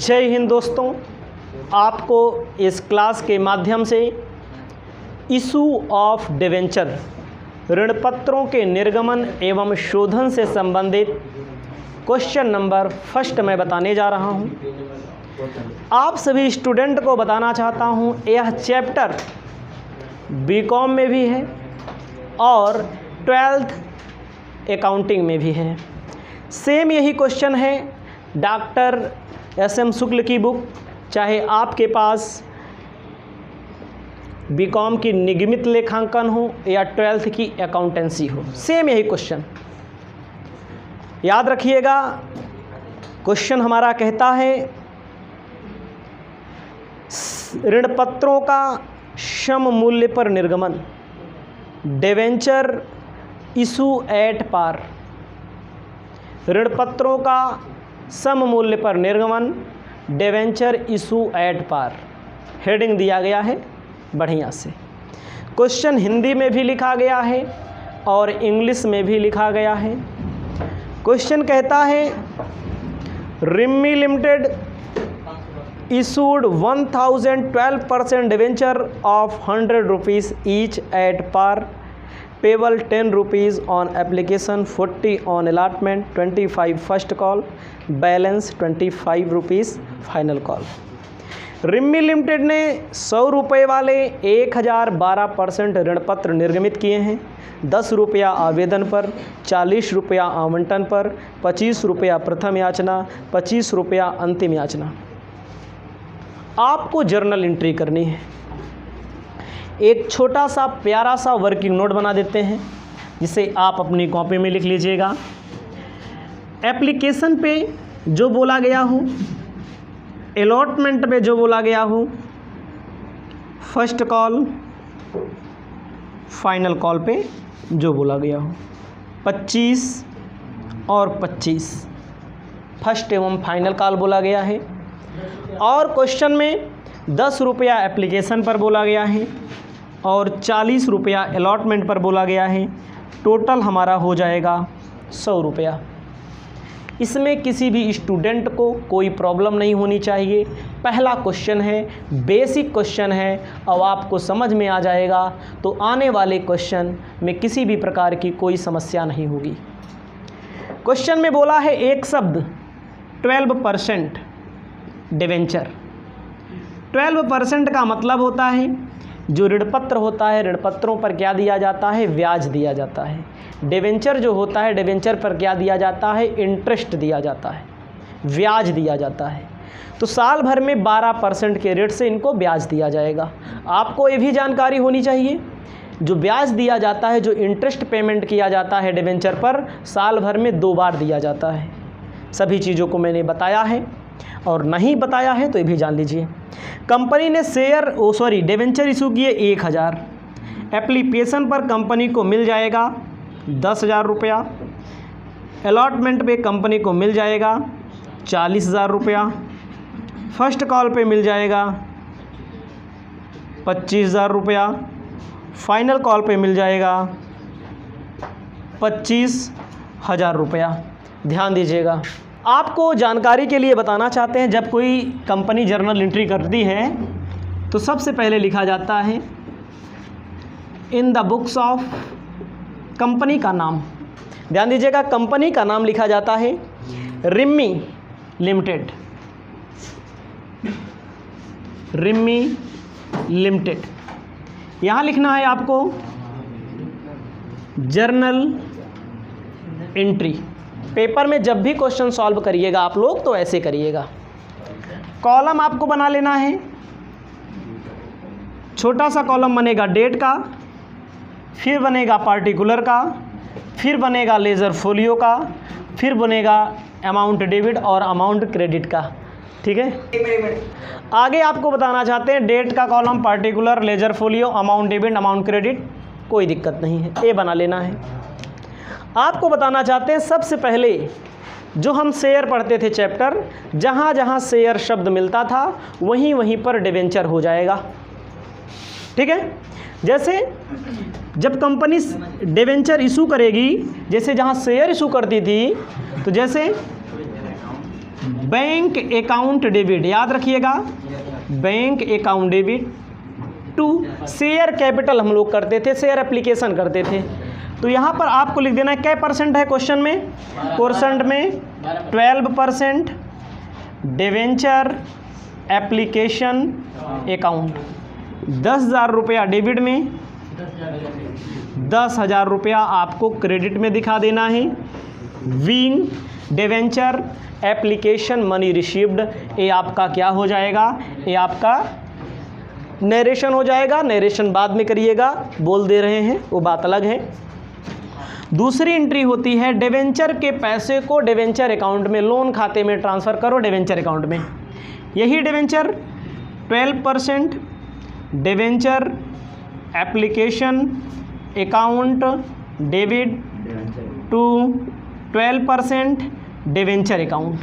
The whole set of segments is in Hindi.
जय हिंद दोस्तों, आपको इस क्लास के माध्यम से इशू ऑफ डिवेंचर ऋणपत्रों के निर्गमन एवं शोधन से संबंधित क्वेश्चन नंबर फर्स्ट मैं बताने जा रहा हूं। आप सभी स्टूडेंट को बताना चाहता हूं, यह चैप्टर बीकॉम में भी है और 12th अकाउंटिंग में भी है। सेम यही क्वेश्चन है डॉक्टर एस.एम. शुक्ल की बुक, चाहे आपके पास बीकॉम की निगमित लेखांकन हो या 12th की अकाउंटेंसी हो, सेम यही क्वेश्चन याद रखिएगा। क्वेश्चन हमारा कहता है ऋणपत्रों का सम मूल्य पर निर्गमन, डिवेंचर इशू एट पार। ऋणपत्रों का सम मूल्य पर निर्गमन, debenture issue at par, heading दिया गया है बढ़िया से। क्वेश्चन हिंदी में भी लिखा गया है और इंग्लिश में भी लिखा गया है। क्वेश्चन कहता है Rimmi limited issued 1012% debenture of 100 rupees each at par, payable 10 rupees on application, 40 on allotment, 25 first call, balance 25 rupees final call. Rimmi limited ने 100 रुपये वाले 1012% ऋणपत्र निर्गमित किए हैं। 10 रुपया आवेदन पर, 40 रुपया आवंटन पर, 25 रुपया प्रथम याचना, 25 रुपया अंतिम याचना। आपको जर्नल एंट्री करनी है। एक छोटा सा प्यारा सा वर्किंग नोट बना देते हैं जिसे आप अपनी कॉपी में लिख लीजिएगा। एप्लीकेशन पे जो बोला गया हो, अलॉटमेंट पे जो बोला गया हो, फर्स्ट कॉल फाइनल कॉल पे जो बोला गया हो, 25 और 25 फर्स्ट एवं फाइनल कॉल बोला गया है। और क्वेश्चन में 10 रुपया एप्लीकेशन पर बोला गया है और 40 रुपया अलॉटमेंट पर बोला गया है। टोटल हमारा हो जाएगा 100 रुपया। इसमें किसी भी स्टूडेंट को कोई प्रॉब्लम नहीं होनी चाहिए। पहला क्वेश्चन है, बेसिक क्वेश्चन है, अब आपको समझ में आ जाएगा तो आने वाले क्वेश्चन में किसी भी प्रकार की कोई समस्या नहीं होगी। क्वेश्चन में बोला है एक शब्द 12% डिवेंचर। 12% का मतलब होता है जो ऋणपत्र होता है, ऋणपत्रों पर क्या दिया जाता है, ब्याज दिया जाता है। डिवेंचर जो होता है, डिवेंचर पर क्या दिया जाता है, इंटरेस्ट दिया जाता है, ब्याज दिया जाता है। तो साल भर में 12% के रेट से इनको ब्याज दिया जाएगा। आपको ये भी जानकारी होनी चाहिए, जो ब्याज दिया जाता है, जो इंटरेस्ट पेमेंट किया जाता है डिवेंचर पर, साल भर में 2 बार दिया जाता है। सभी चीज़ों को मैंने बताया है और नहीं बताया है तो ये भी जान लीजिए। कंपनी ने डिवेंचर इशू किए 1000। एप्लीकेशन पर कंपनी को मिल जाएगा 10,000 रुपया। अलॉटमेंट पे कंपनी को मिल जाएगा 40,000 रुपया। फर्स्ट कॉल पे मिल जाएगा 25,000 रुपया। फाइनल कॉल पे मिल जाएगा 25,000 रुपया। ध्यान दीजिएगा। आपको जानकारी के लिए बताना चाहते हैं, जब कोई कंपनी जर्नल एंट्री करती है तो सबसे पहले लिखा जाता है इन द बुक्स ऑफ, कंपनी का नाम। ध्यान दीजिएगा, कंपनी का नाम लिखा जाता है रिम्मी लिमिटेड। रिम्मी लिमिटेड यहाँ लिखना है आपको जर्नल एंट्री। पेपर में जब भी क्वेश्चन सॉल्व करिएगा आप लोग तो ऐसे करिएगा। कॉलम आपको बना लेना है, छोटा सा कॉलम बनेगा डेट का, फिर बनेगा पार्टिकुलर का, फिर बनेगा लेजर फोलियो का, फिर बनेगा अमाउंट डेबिट और अमाउंट क्रेडिट का। ठीक है, आगे आपको बताना चाहते हैं डेट का column, particular, ledger folio, amount debit, amount credit, कोई दिक्कत नहीं है, ये बना लेना है। आपको बताना चाहते हैं सबसे पहले जो हम शेयर पढ़ते थे चैप्टर, जहाँ जहाँ शेयर शब्द मिलता था वहीं वहीं पर डिवेंचर हो जाएगा। ठीक है, जैसे जब कंपनी डिवेंचर इशू करेगी, जैसे जहाँ शेयर इशू करती थी, तो जैसे बैंक अकाउंट डेबिट, याद रखिएगा, bank account debit to share capital हम लोग करते थे, शेयर एप्लीकेशन करते थे। तो यहाँ पर आपको लिख देना है क्या परसेंट है क्वेश्चन में, क्वेश्चन में 12% डिवेंचर एप्लीकेशन अकाउंट। 10,000 रुपया डेबिट में, 10,000 रुपया आपको क्रेडिट में दिखा देना है। Wing debenture application money received, ये आपका क्या हो जाएगा, ये आपका नरेशन हो जाएगा। नरेशन बाद में करिएगा, बोल दे रहे हैं वो बात अलग है। दूसरी एंट्री होती है डिवेंचर के पैसे को डिवेंचर अकाउंट में, लोन खाते में ट्रांसफ़र करो डिवेंचर अकाउंट में। यही debenture 12% debenture application account debit to 12% debenture account.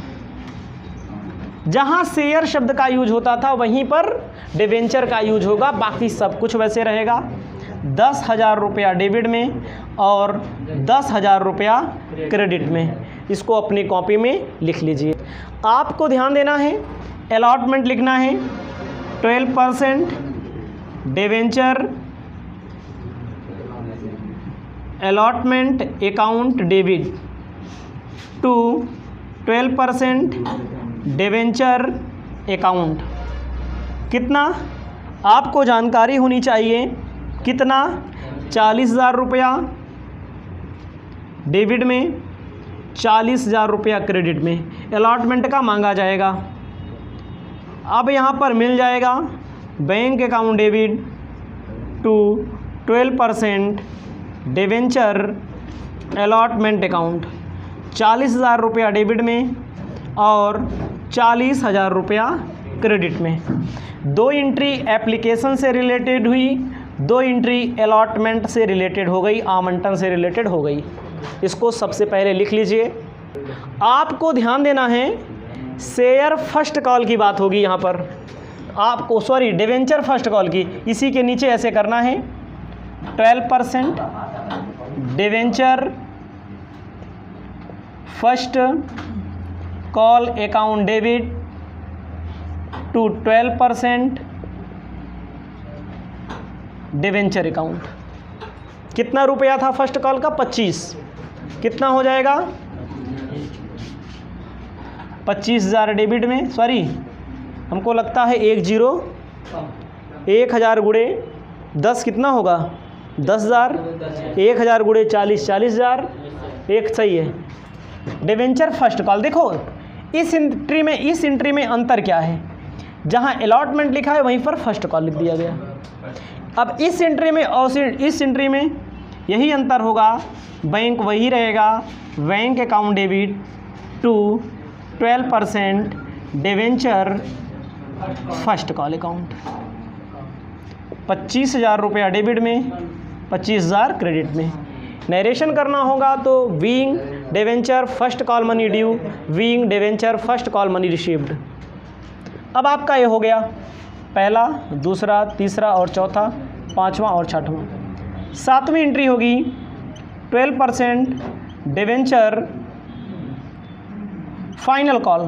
जहाँ शेयर शब्द का यूज होता था वहीं पर डिवेंचर का यूज होगा, बाकी सब कुछ वैसे रहेगा। 10,000 रुपया डेबिट में और 10,000 रुपया क्रेडिट में। इसको अपनी कॉपी में लिख लीजिए। आपको ध्यान देना है, अलॉटमेंट लिखना है 12% debenture allotment account debit to 12% debenture account. कितना आपको जानकारी होनी चाहिए, कितना 40,000 रुपया डेबिट में, 40,000 रुपया क्रेडिट में। अलॉटमेंट का मांगा जाएगा। अब यहाँ पर मिल जाएगा bank account debit to 12% debenture allotment account. 40,000 रुपया डेबिट में और 40,000 रुपया क्रेडिट में। 2 एंट्री एप्लीकेशन से रिलेटेड हुई, 2 एंट्री अलॉटमेंट से रिलेटेड हो गई, आवंटन से रिलेटेड हो गई। इसको सबसे पहले लिख लीजिए। आपको ध्यान देना है, शेयर फर्स्ट कॉल की बात होगी यहाँ पर आपको, सॉरी डिवेंचर फर्स्ट कॉल की। इसी के नीचे ऐसे करना है 12% debenture first call account debit to 12% debenture account. कितना रुपया था फर्स्ट कॉल का, 25। कितना हो जाएगा 25,000 डेबिट में, सॉरी हमको लगता है 1,000 गुणे 10 कितना होगा 10,000, 1,000 गुणे 40 40,000, एक सही है। डिवेंचर फर्स्ट कॉल, देखो इस एंट्री में अंतर क्या है, जहाँ अलॉटमेंट लिखा है वहीं पर फर्स्ट कॉल लिख दिया गया। अब इस एंट्री में और इस एंट्री में यही अंतर होगा, बैंक वही रहेगा, bank account debit to 12% debenture first call account. 25,000 रुपया डेबिट में, 25,000 क्रेडिट में। नरेशन करना होगा तो being debenture first call money due, being debenture first call money received. अब आपका ये हो गया पहला, दूसरा, तीसरा और चौथा, पांचवा और छठवां। सातवीं एंट्री होगी 12% debenture final call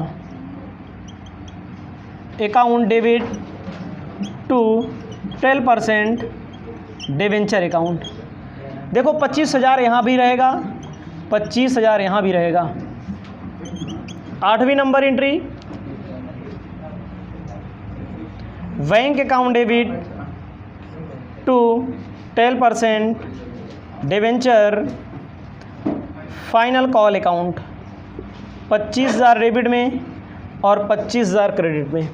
account debit to 12% debenture account. देखो 25,000 यहाँ भी रहेगा, 25,000 यहाँ भी रहेगा। 8वीं number entry bank account debit to 12% debenture final call account. 25,000 debit में और 25,000 क्रेडिट में।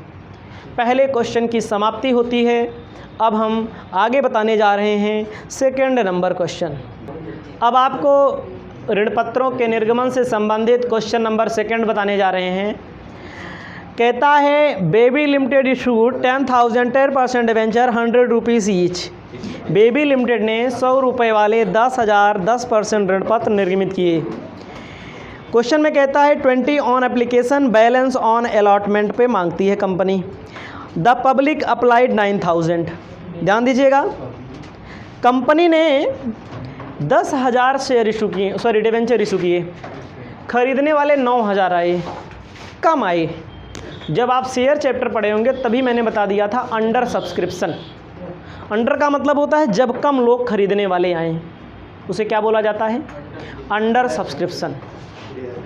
पहले क्वेश्चन की समाप्ति होती है। अब हम आगे बताने जा रहे हैं सेकंड नंबर क्वेश्चन। अब आपको ऋण पत्रों के निर्गमन से संबंधित क्वेश्चन नंबर सेकंड बताने जा रहे हैं। कहता है baby limited issued 10% debenture 100 rupees each. Baby limited ने 100 रुपये वाले 10,000 10% ऋण पत्र निर्गमित किए। क्वेश्चन में कहता है 20 on application, balance on allotment पे मांगती है कंपनी। The public applied 9,000। ध्यान दीजिएगा, कंपनी ने 10,000 शेयर इशू किए, सॉरी डिवेंचर इशू किए, खरीदने वाले 9,000 आए। कम आए, जब आप शेयर चैप्टर पढ़े होंगे तभी मैंने बता दिया था अंडर सब्सक्रिप्शन। अंडर का मतलब होता है जब कम लोग खरीदने वाले आए, उसे क्या बोला जाता है? Under subscription.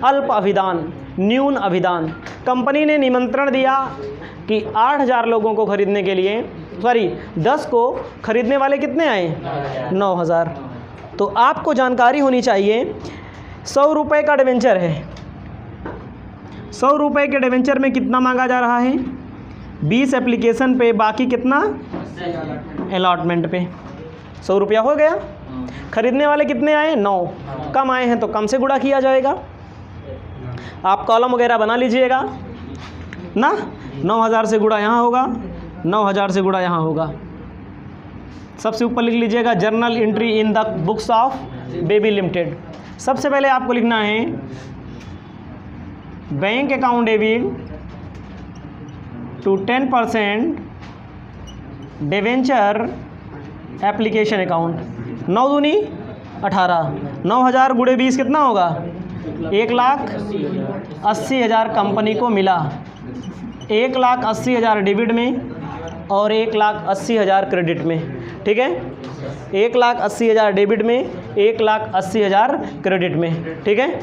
अल्प अभिदान, न्यून अभिदान। कंपनी ने निमंत्रण दिया कि 8000 लोगों को खरीदने के लिए, 10 को खरीदने वाले कितने आए? 9000। तो आपको जानकारी होनी चाहिए 100 रुपये का डिवेंचर है, 100 रुपये के डिवेंचर में कितना मांगा जा रहा है? 20 एप्लीकेशन पे, बाकी कितना अलॉटमेंट पे। 100 रुपया हो गया। खरीदने वाले कितने आए? 9। कम आए हैं तो कम से गुणा किया जाएगा। आप कॉलम वगैरह बना लीजिएगा ना। 9000 से गुणा यहाँ होगा, 9000 से गुणा यहाँ होगा। सबसे ऊपर लिख लीजिएगा journal entry in the books of baby limited. सबसे पहले आपको लिखना है bank account debit to 10% debenture application account. 9 दूनी 18, 9000 गुणे 20 कितना होगा? 1,80,000 कंपनी को मिला। 1,80,000 डेबिट में और 1,80,000 क्रेडिट में। ठीक है, 1,80,000 डेबिट में, 1,80,000 क्रेडिट में। ठीक है,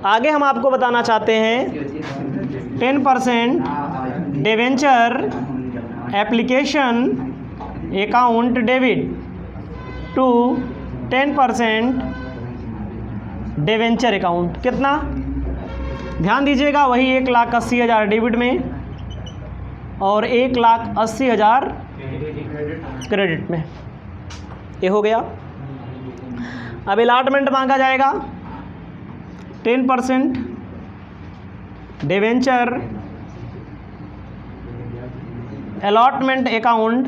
आगे हम आपको बताना चाहते हैं 10% debenture application account debit to 10% debenture account. कितना? ध्यान दीजिएगा, वही 1,80,000 डेबिट में और 1,80,000 क्रेडिट में। ये हो गया। अब अलॉटमेंट मांगा जाएगा 10% debenture allotment account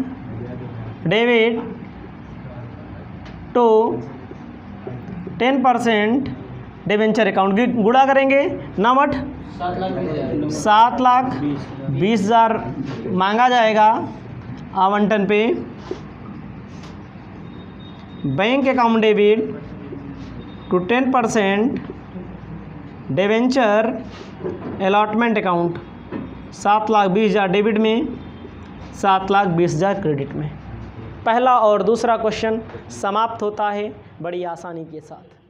debit to 10% debenture account. गुणा करेंगे ना मठ 7,20,000 मांगा जाएगा आवंटन पे। Bank account debit to 10% debenture allotment account. 7,20,000 debit में, 7,20,000 क्रेडिट में। पहला और दूसरा क्वेश्चन समाप्त होता है बड़ी आसानी के साथ।